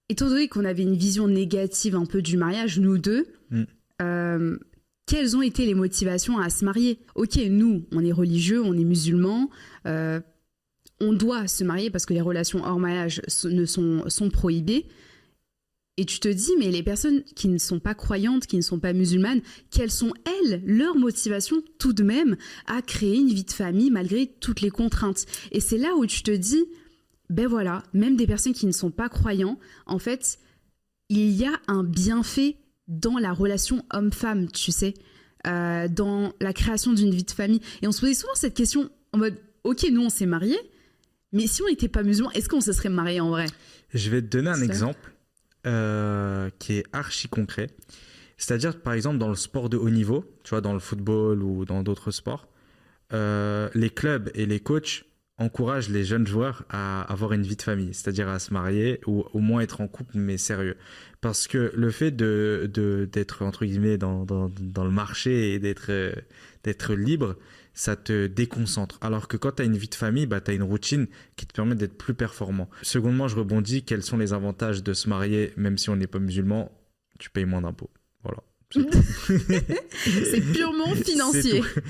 étant donné qu'on avait une vision négative un peu du mariage, nous deux, Mm. quelles ont été les motivations à se marier? Ok, nous, on est religieux, on est musulmans, on doit se marier parce que les relations hors mariage sont prohibées. Et tu te dis, mais les personnes qui ne sont pas croyantes, qui ne sont pas musulmanes, quelles sont, elles, leurs motivations tout de même à créer une vie de famille malgré toutes les contraintes? Et c'est là où tu te dis, ben voilà, même des personnes qui ne sont pas croyants, en fait, il y a un bienfait dans la relation homme-femme, tu sais, dans la création d'une vie de famille. Et on se posait souvent cette question en mode, ok, nous on s'est mariés, mais si on n'était pas musulmans, est-ce qu'on se serait mariés en vrai? Je vais te donner un Ça. exemple qui est archi concret. C'est-à-dire, par exemple, dans le sport de haut niveau, tu vois, dans le football ou dans d'autres sports, les clubs et les coachs encouragent les jeunes joueurs à avoir une vie de famille, c'est-à-dire à se marier ou au moins être en couple, mais sérieux. Parce que le fait d'être, entre guillemets, dans le marché et d'être libre, ça te déconcentre. Alors que quand tu as une vie de famille, bah, tu as une routine qui te permet d'être plus performant. Secondement, je rebondis, quels sont les avantages de se marier, même si on n'est pas musulman? Tu payes moins d'impôts. Voilà. C'est tout. C'est purement C'est financier. tout.